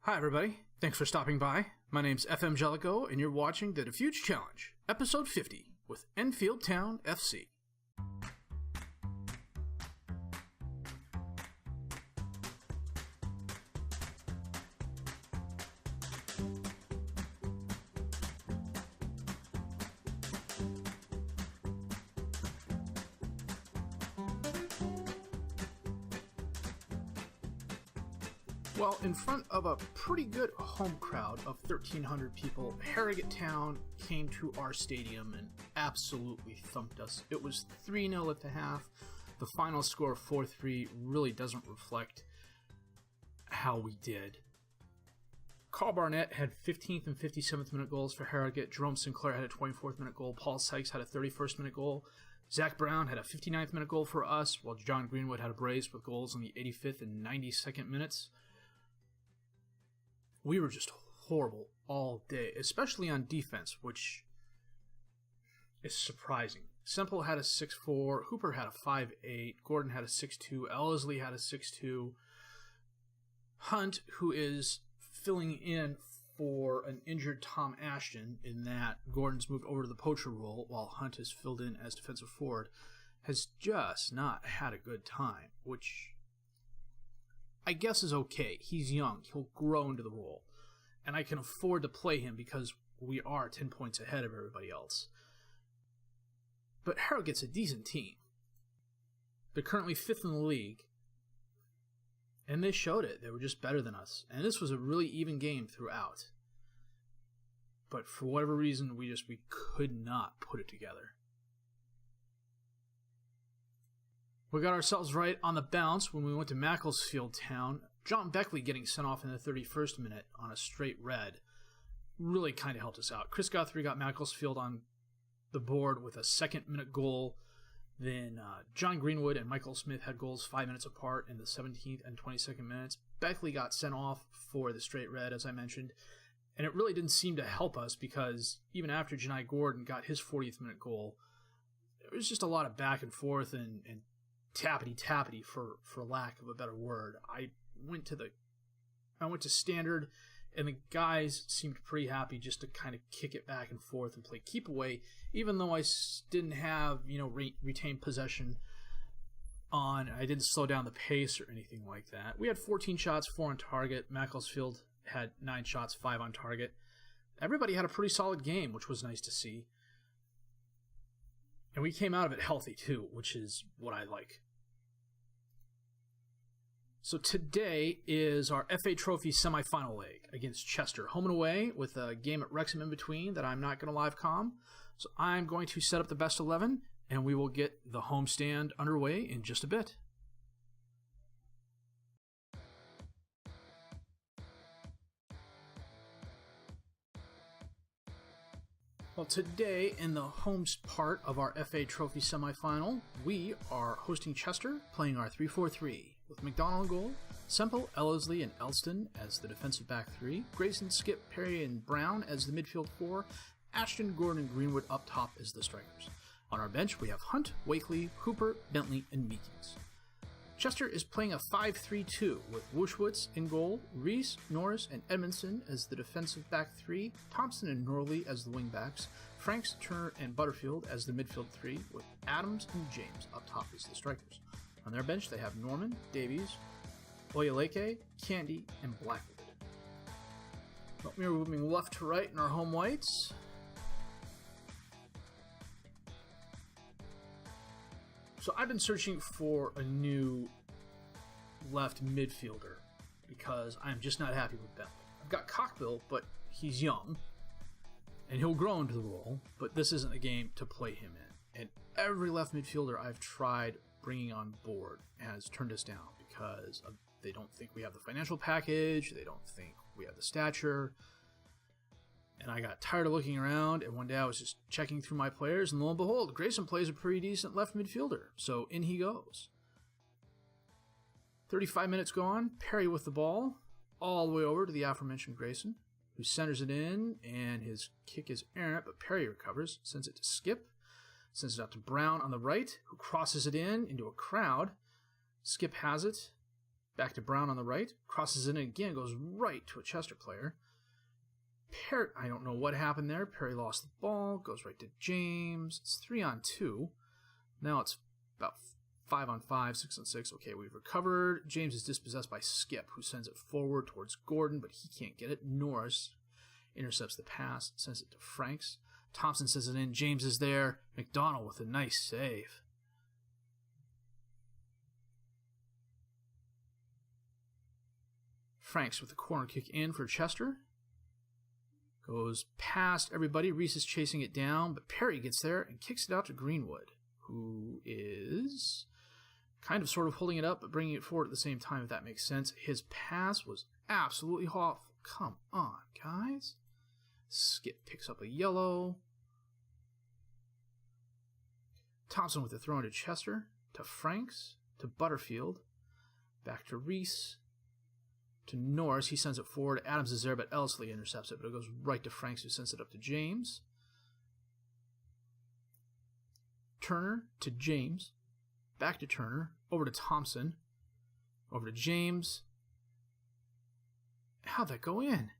Hi everybody, thanks for stopping by. My name's FM18, and you're watching the Dafuge Challenge, episode 50, with Enfield Town FC. Well, in front of a pretty good home crowd of 1,300 people, Harrogate Town came to our stadium and absolutely thumped us. It was 3-0 at the half. The final score, 4-3, really doesn't reflect how we did. Carl Barnett had 15th and 57th minute goals for Harrogate. Jerome Sinclair had a 24th minute goal. Paul Sykes had a 31st minute goal. Zach Brown had a 59th minute goal for us, while John Greenwood had a brace with goals in the 85th and 92nd minutes. We were just horrible all day, especially on defense, which is surprising. Semple had a 6-4, Hooper had a 5-8, Gordon had a 6-2, Ellesley had a 6-2. Hunt, who is filling in for an injured Tom Ashton in that Gordon's moved over to the poacher role while Hunt is filled in as defensive forward, has just not had a good time, which I guess is okay. He's young. He'll grow into the role. And I can afford to play him because we are 10 points ahead of everybody else. But Harrogate's a decent team. They're currently 5th in the league. And they showed it. They were just better than us. And this was a really even game throughout. But for whatever reason, we could not put it together. We got ourselves right on the bounce when we went to Macclesfield Town. John Beckley getting sent off in the 31st minute on a straight red really kind of helped us out. Chris Guthrie got Macclesfield on the board with a second-minute goal. Then John Greenwood and Michael Smith had goals 5 minutes apart in the 17th and 22nd minutes. Beckley got sent off for the straight red, as I mentioned. And it really didn't seem to help us because even after Janai Gordon got his 40th minute goal, there was just a lot of back and forth and tappity for lack of a better word. I went to standard, and the guys seemed pretty happy just to kind of kick it back and forth and play keep away, even though I didn't have retained possession on. I didn't slow down the pace or anything like that. We had 14 shots, 4 on target. Macclesfield had 9 shots, 5 on target. Everybody had a pretty solid game, which was nice to see. And we came out of it healthy too, which is what I like. So today is our FATrophy Semi Final leg against Chester, home and away, with a game at Wrexham in between that I'm not going to live comm. So I'm going to set up the best 11, and we will get the homestand underway in just a bit. Well, today, in the homes part of our FATrophy Semi-Final, we are hosting Chester, playing our 3-4-3, with McDonald in goal, Semple, Ellesley, and Elston as the defensive back 3, Grayson, Skip, Perry, and Brown as the midfield 4, Ashton, Gordon, and Greenwood up top as the strikers. On our bench, we have Hunt, Wakely, Hooper, Bentley, and Meekins. Chester is playing a 5-3-2 with Wushwitz in goal, Reese, Norris, and Edmondson as the defensive back 3, Thompson and Norley as the wing backs, Franks, Turner, and Butterfield as the midfield 3, with Adams and James up top as the strikers. On their bench, they have Norman, Davies, Oyeleke, Candy, and Blackwood. We are moving left to right in our home whites. So I've been searching for a new left midfielder because I'm just not happy with Bentley. I've got Cockbill, but he's young, and he'll grow into the role, but this isn't a game to play him in. And every left midfielder I've tried bringing on board has turned us down because they don't think we have the financial package, they don't think we have the stature. And I got tired of looking around, and one day I was just checking through my players, and lo and behold, Grayson plays a pretty decent left midfielder. So in he goes. 35 minutes gone, Perry with the ball, all the way over to the aforementioned Grayson, who centers it in, and his kick is errant, but Perry recovers, sends it to Skip, sends it out to Brown on the right, who crosses it in into a crowd. Skip has it, Back to Brown on the right. Crosses in again, goes right to a Chester player. Perry, I don't know what happened there. Perry lost the ball, goes right to James. It's 3-on-2. Now it's about 5-on-5, 6-on-6. Okay, we've recovered. James is dispossessed by Skip, who sends it forward towards Gordon, but he can't get it. Norris intercepts the pass, sends it to Franks. Thompson sends it in. James is there. McDonald with a nice save. Franks with the corner kick in for Chester. Goes past everybody. Reese is chasing it down, but Perry gets there and kicks it out to Greenwood, who is kind of sort of holding it up, but bringing it forward at the same time, if that makes sense. His pass was absolutely awful. Come on, guys. Skip picks up a yellow. Thompson with the throw into Chester, to Franks, to Butterfield, back to Reese, to Norris. He sends it forward. Adams is there, but Elsley intercepts it, but it goes right to Franks, who sends it up to James. Turner to James, back to Turner, over to Thompson, over to James. How'd that go in?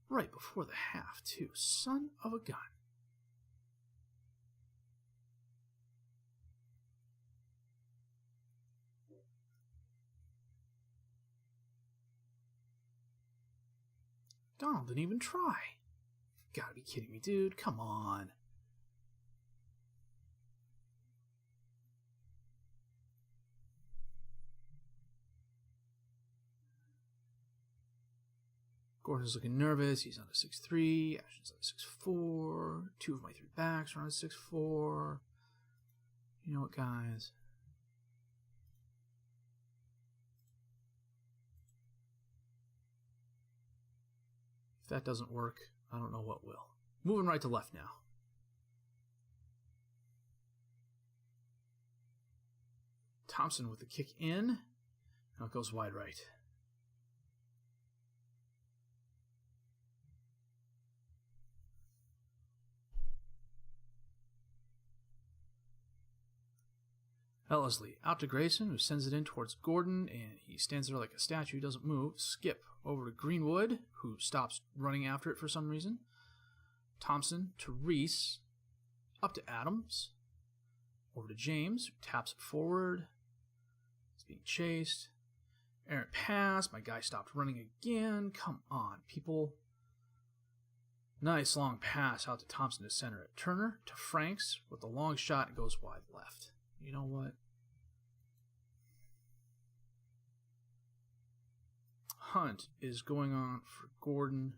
Right before the half, too. Son of a gun. Donald didn't even try. Gotta be kidding me, dude. Come on. Gordon's looking nervous. He's on a 6'3". Ashton's on a 6'4". Two of my three backs are on a 6'4". You know what, guys? If that doesn't work, I don't know what will. Moving right to left now. Thompson with the kick in. Now it goes wide right. Elsley out to Grayson, who sends it in towards Gordon, and he stands there like a statue, doesn't move. Skip over to Greenwood, who stops running after it for some reason. Thompson to Reese, up to Adams, over to James, who taps it forward. It's being chased. Errant pass. My guy stopped running again. Come on, people. Nice long pass out to Thompson to center it. Turner to Franks with the long shot. It goes wide left. You know what? Hunt is going on for Gordon.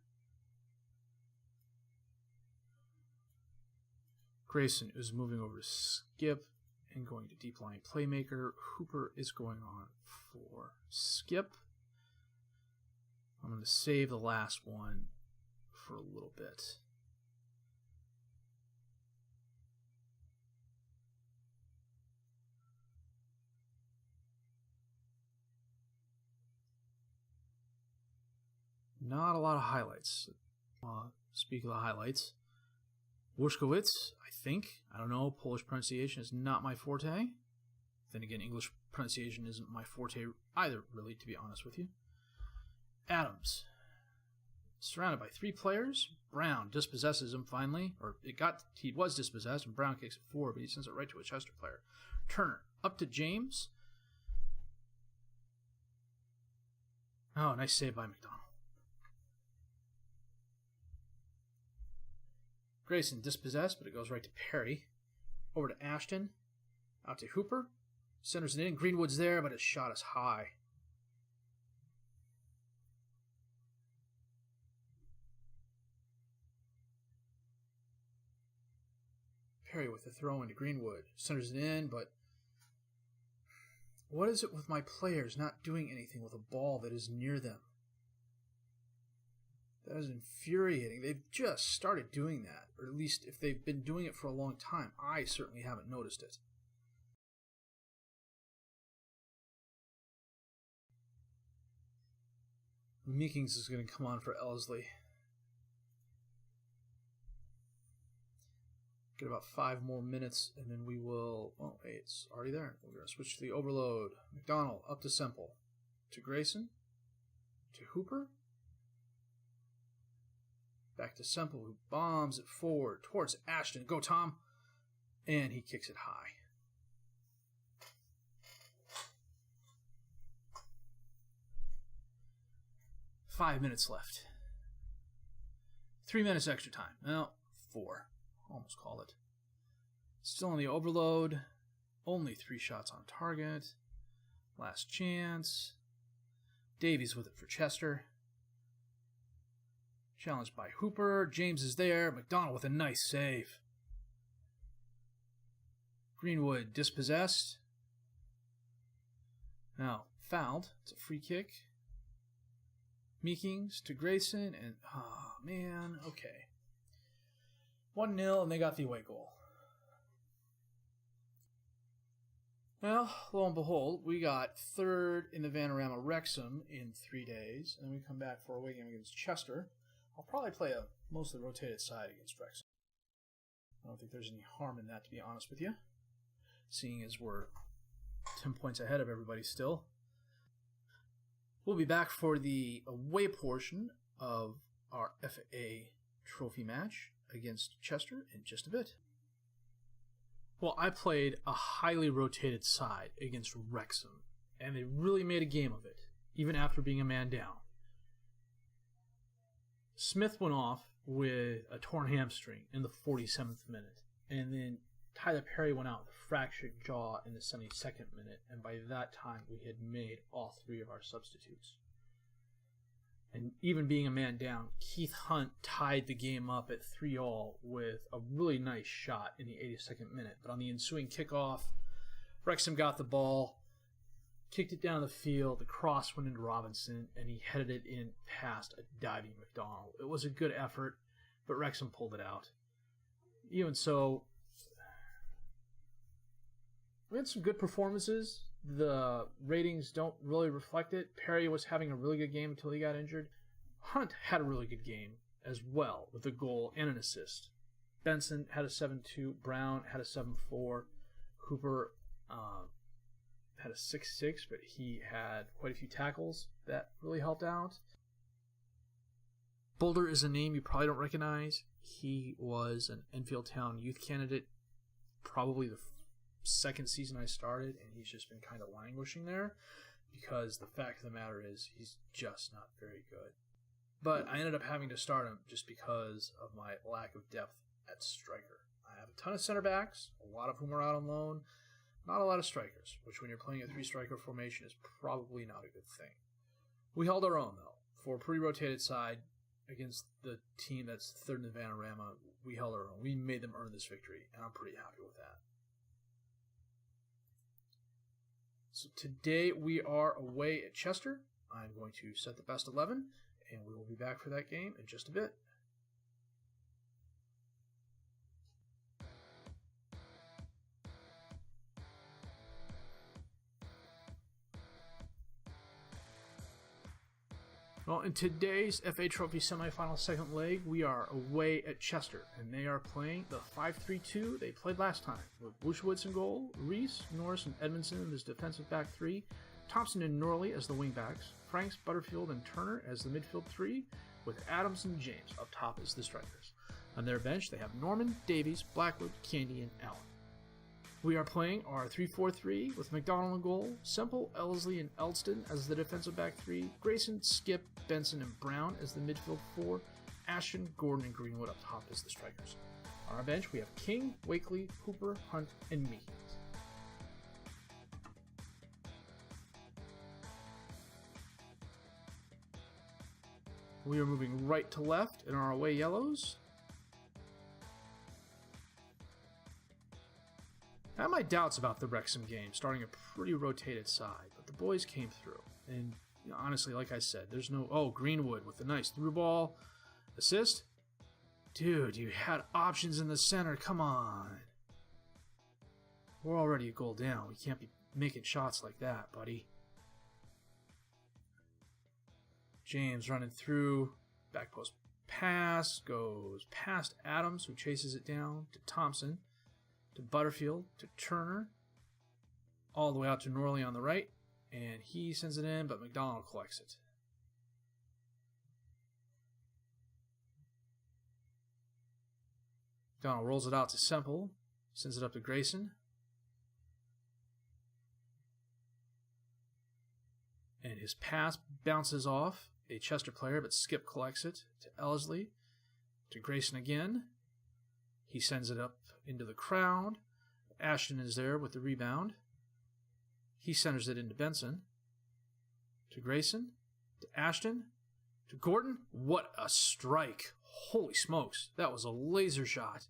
Grayson is moving over to Skip and going to deep line playmaker. Hooper is going on for Skip. I'm going to save the last one for a little bit. Not a lot of highlights. Speaking of the highlights, Wuszkowicz, I think. I don't know. Polish pronunciation is not my forte. Then again, English pronunciation isn't my forte either, really, to be honest with you. Adams, surrounded by three players. Brown dispossesses him finally. He was dispossessed, and Brown kicks it forward, but he sends it right to a Chester player. Turner, up to James. Oh, nice save by McDonald. Grayson dispossessed, but it goes right to Perry. Over to Ashton. Out to Hooper. Centers it in. Greenwood's there, but his shot is high. Perry with the throw into Greenwood. Centers it in, but what is it with my players not doing anything with a ball that is near them? That is infuriating. They've just started doing that. Or at least if they've been doing it for a long time, I certainly haven't noticed it. Meekings is going to come on for Elsley. get about 5 more minutes, and then we will... Oh, hey, it's already there. We're going to switch to the overload. McDonald up to Semple. To Grayson. To Hooper. Back to Semple, who bombs it forward towards Ashton. Go, Tom! And he kicks it high. Five minutes left. 3 minutes extra time. Well, 4. Almost called it. Still on the overload. Only 3 shots on target. Last chance. Davies with it for Chester. Challenged by Hooper. James is there. McDonald with a nice save. Greenwood dispossessed. Now fouled. It's a free kick. Meekings to Grayson, and oh man, okay. 1-0, and they got the away goal. Well, lo and behold, we got 3rd in the Vanarama Wrexham in 3 days, and then we come back for a away game against Chester. I'll probably play a mostly rotated side against Wrexham. I don't think there's any harm in that, to be honest with you, seeing as we're 10 points ahead of everybody still. We'll be back for the away portion of our FATrophy match against Chester in just a bit. Well, I played a highly rotated side against Wrexham, and they really made a game of it, even after being a man down. Smith went off with a torn hamstring in the 47th minute, and then Tyler Perry went out with a fractured jaw in the 72nd minute, and by that time we had made all 3 of our substitutes. And even being a man down, Keith Hunt tied the game up at 3-3 with a really nice shot in the 82nd minute. But on the ensuing kickoff, Wrexham got the ball, kicked it down the field, the cross went into Robinson, and he headed it in past a diving McDonald. It was a good effort, but Wrexham pulled it out. Even so, we had some good performances. The ratings don't really reflect it. Perry was having a really good game until he got injured. Hunt had a really good game as well, with a goal and an assist. Benson had a 7-2. Brown had a 7-4. Hooper had a 6-6, but he had quite a few tackles that really helped out. Boulder is a name you probably don't recognize. He was an Enfield Town youth candidate, probably the 2nd season I started, and he's just been kind of languishing there because the fact of the matter is he's just not very good. But I ended up having to start him just because of my lack of depth at striker. I have a ton of center backs, a lot of whom are out on loan, not a lot of strikers, which when you're playing a 3-striker formation is probably not a good thing. We held our own, though. For a pretty rotated side against the team that's 3rd in the Vanarama, we held our own. We made them earn this victory, and I'm pretty happy with that. So today we are away at Chester. I'm going to set the best 11, and we will be back for that game in just a bit. Well, in today's FATrophy Semi Final 2nd leg, we are away at Chester, and they are playing the 5-3-2 they played last time, with Wushewitz in goal, Reese, Norris, and Edmondson as defensive back 3, Thompson and Norley as the wing backs, Franks, Butterfield, and Turner as the midfield 3, with Adams and James up top as the strikers. On their bench, they have Norman, Davies, Blackwood, Candy, and Allen. We are playing our 3-4-3 with McDonald in goal, Semple, Ellesley, and Eldston as the defensive back 3, Grayson, Skip, Benson, and Brown as the midfield 4, Ashton, Gordon, and Greenwood up top as the strikers. On our bench, we have King, Wakely, Hooper, Hunt, and Meekins. We are moving right to left in our away yellows. I had my doubts about the Wrexham game, starting a pretty rotated side, but the boys came through. And honestly, like I said, there's no... Oh, Greenwood with the nice through ball. Assist? Dude, you had options in the center. Come on. We're already a goal down. We can't be making shots like that, buddy. James running through. Back post pass goes past Adams, who chases it down to Thompson, to Butterfield, to Turner, all the way out to Norley on the right, and he sends it in, but McDonald collects it. McDonald rolls it out to Semple, sends it up to Grayson, and his pass bounces off a Chester player, but Skip collects it to Ellesley, to Grayson again. He sends it up into the crowd. Ashton is there with the rebound. He centers it into Benson, to Grayson, to Ashton, to Gordon. What a strike. Holy smokes. That was a laser shot.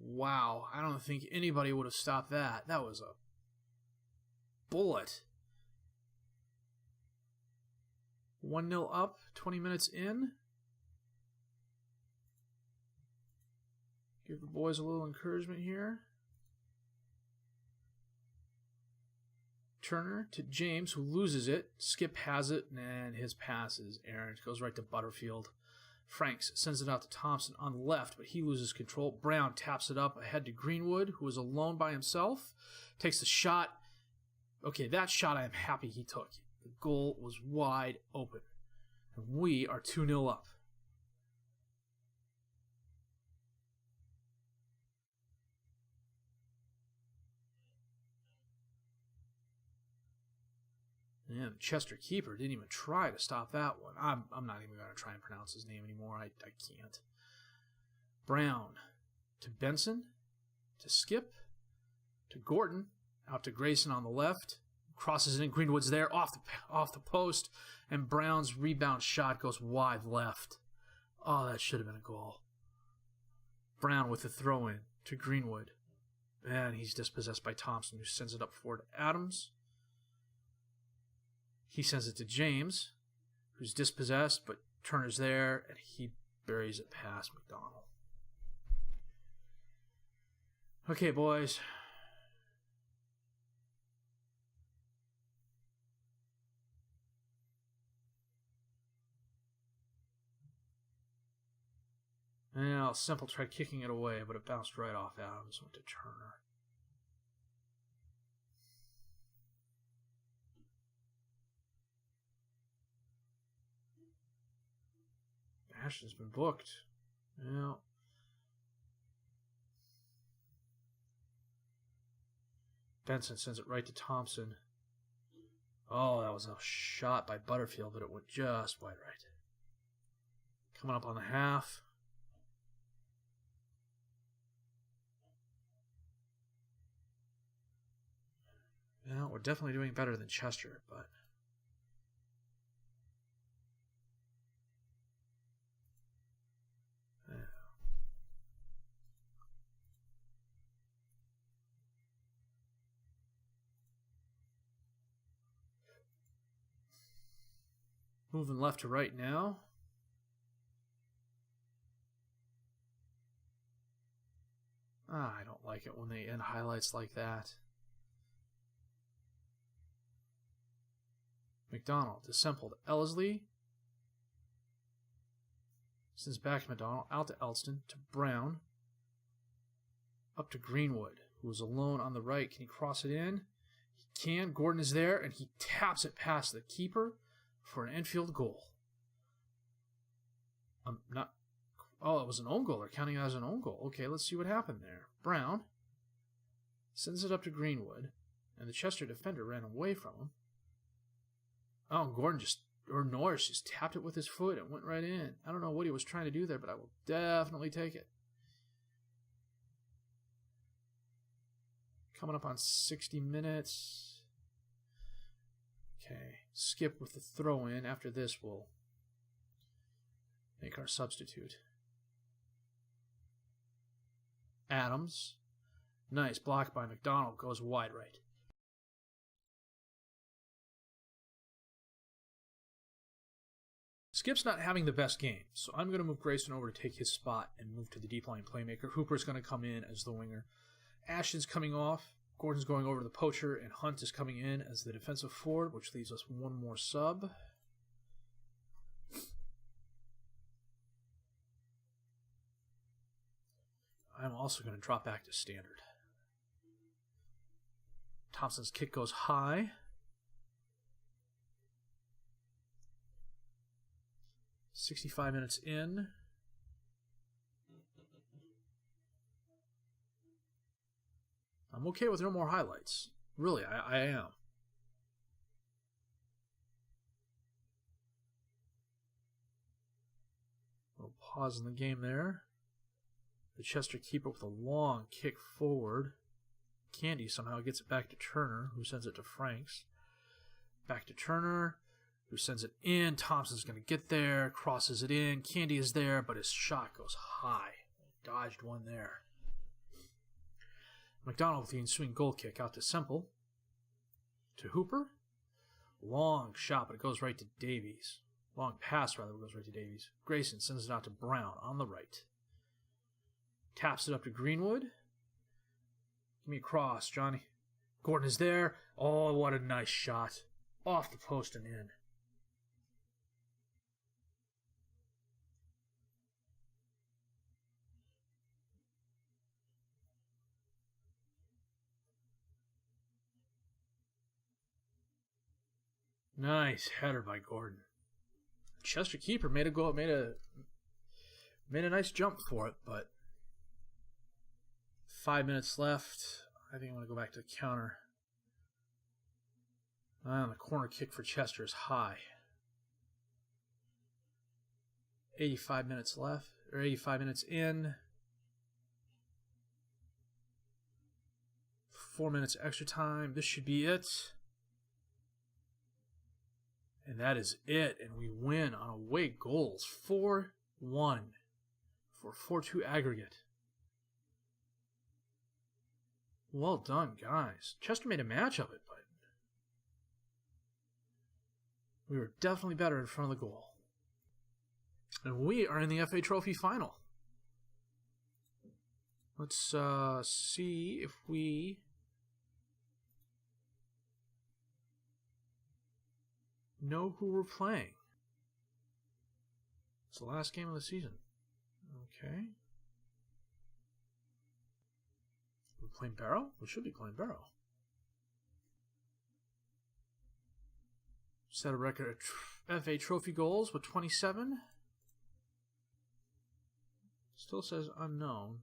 Wow, I don't think anybody would have stopped that. That was a bullet. 1-0 up, 20 minutes in. Give the boys a little encouragement here. Turner to James, who loses it. Skip has it, and his pass is errant. Goes right to Butterfield. Franks sends it out to Thompson on the left, but he loses control. Brown taps it up ahead to Greenwood, who is alone by himself. Takes the shot. Okay, that shot I am happy he took. The goal was wide open. And we are 2-0 up. Yeah, the Chester keeper didn't even try to stop that one. I'm not even going to try and pronounce his name anymore. I can't. Brown to Benson, to Skip, to Gordon, out to Grayson on the left. Crosses it in. Greenwood's there, off the post, and Brown's rebound shot goes wide left. Oh, that should have been a goal. Brown with the throw-in to Greenwood. And he's dispossessed by Thompson, who sends it up forward to Adams. He sends it to James, who's dispossessed, but Turner's there, and he buries it past McDonald. Okay, boys. Now, Semple tried kicking it away, but it bounced right off Adams, went to Turner. Ashton's been booked. Yeah. Benson sends it right to Thompson. Oh, that was a shot by Butterfield, but it went just wide right. Coming up on the half. Well, we're definitely doing better than Chester, but... Moving left to right now. I don't like it when they end highlights like that. McDonald to Semple to Ellesley. Sends back to McDonald, out to Elston, to Brown. Up to Greenwood, who is alone on the right. Can he cross it in? He can. Gordon is there, and he taps it past the keeper for an Enfield goal. Oh, it was an own goal. They're counting it as an own goal. Okay, let's see what happened there. Brown sends it up to Greenwood, and the Chester defender ran away from him. Oh, Gordon Norris just tapped it with his foot and went right in. I don't know what he was trying to do there, but I will definitely take it. Coming up on 60 minutes. Okay, Skip with the throw-in. After this, we'll make our substitute. Adams. Nice block by McDonald. Goes wide right. Skip's not having the best game, so I'm going to move Grayson over to take his spot and move to the deep line playmaker. Hooper's going to come in as the winger. Ashton's coming off. Gordon's going over to the poacher, and Hunt is coming in as the defensive forward, which leaves us one more sub. I'm also going to drop back to standard. Thompson's kick goes high. 65 minutes in. I'm okay with no more highlights. Really, I am. A little pause in the game there. The Chester keeper with a long kick forward. Candy somehow gets it back to Turner, who sends it to Franks. Back to Turner, who sends it in. Thompson's going to get there, crosses it in. Candy is there, but his shot goes high. Dodged one there. McDonald with the ensuing goal kick out to Semple. To Hooper. Long shot, but it goes right to Davies. Long pass, rather, but it goes right to Davies. Grayson sends it out to Brown on the right. Taps it up to Greenwood. Give me a cross, Johnny. Gordon is there. Oh, what a nice shot. Off the post and in. Nice header by Gordon. Chester keeper made a nice jump for it, but 5 minutes left. I think I'm going to go back to the counter. The corner kick for Chester is high. 85 minutes left, or 85 minutes in. 4 minutes extra time. This should be it. And that is it. And we win on away goals. 4-1 for 4-2 aggregate. Well done, guys. Chester made a match of it, but we were definitely better in front of the goal. And we are in the FATrophy Final. Let's see if we know who we're playing. It's the last game of the season. Okay. We're playing Barrow? We should be playing Barrow. Set a record of FATrophy goals with 27. Still says unknown.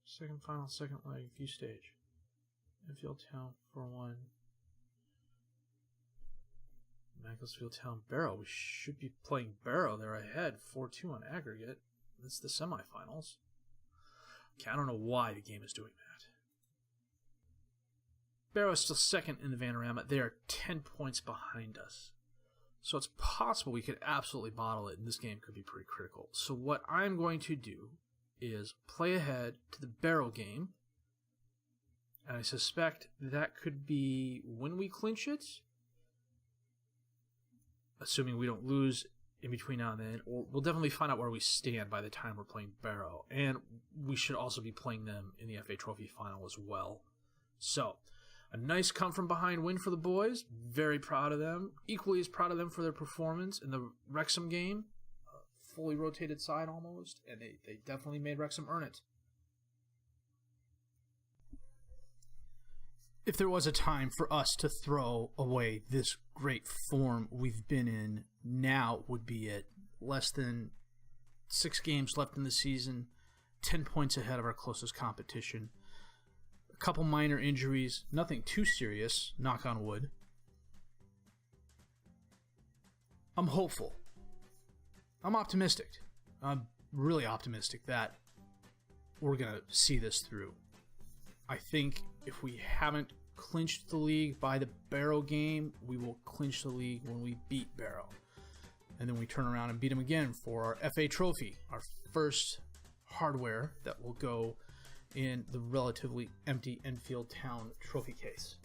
Second final, second leg, view stage. Enfield Town 4-1. Macclesfield Town Barrow. We should be playing Barrow. They're ahead 4-2 on aggregate. That's the semifinals. Okay, I don't know why the game is doing that. Barrow is still second in the Vanarama. They are 10 points behind us. So it's possible we could absolutely bottle it, and this game could be pretty critical. So what I'm going to do is play ahead to the Barrow game. And I suspect that could be when we clinch it, assuming we don't lose in between now and then, or we'll definitely find out where we stand by the time we're playing Barrow. And we should also be playing them in the FATrophy Final as well. So, a nice come-from-behind win for the boys. Very proud of them. Equally as proud of them for their performance in the Wrexham game. A fully rotated side almost, and they definitely made Wrexham earn it. If there was a time for us to throw away this great form we've been in, now would be it. Less than 6 games left in the season, 10 points ahead of our closest competition. A couple minor injuries, nothing too serious, knock on wood. I'm hopeful. I'm optimistic. I'm really optimistic that we're going to see this through. I think if we haven't clinched the league by the Barrow game, we will clinch the league when we beat Barrow. And then we turn around and beat them again for our FATrophy, our first hardware that will go in the relatively empty Enfield Town trophy case.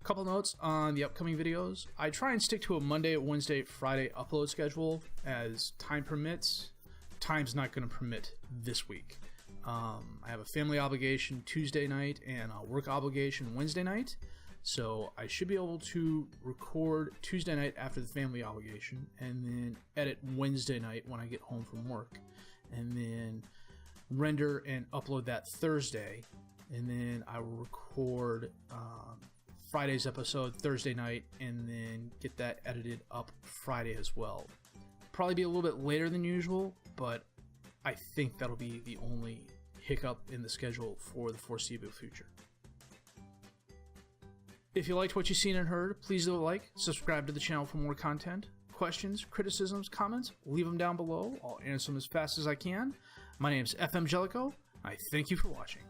Couple notes on the upcoming videos. I try and stick to a Monday, Wednesday, Friday upload schedule as time permits. Time's not going to permit this week. I have a family obligation Tuesday night and a work obligation Wednesday night. So I should be able to record Tuesday night after the family obligation and then edit Wednesday night when I get home from work. And then render and upload that Thursday. And then I will record Friday's episode Thursday night and then get that edited up Friday as well. Probably be a little bit later than usual, but I think that'll be the only hiccup in the schedule for the foreseeable future. If you liked what you've seen and heard, please do a like, subscribe to the channel for more content. Questions, criticisms, comments, leave them down below. I'll answer them as fast as I can. My name's FM18. I thank you for watching.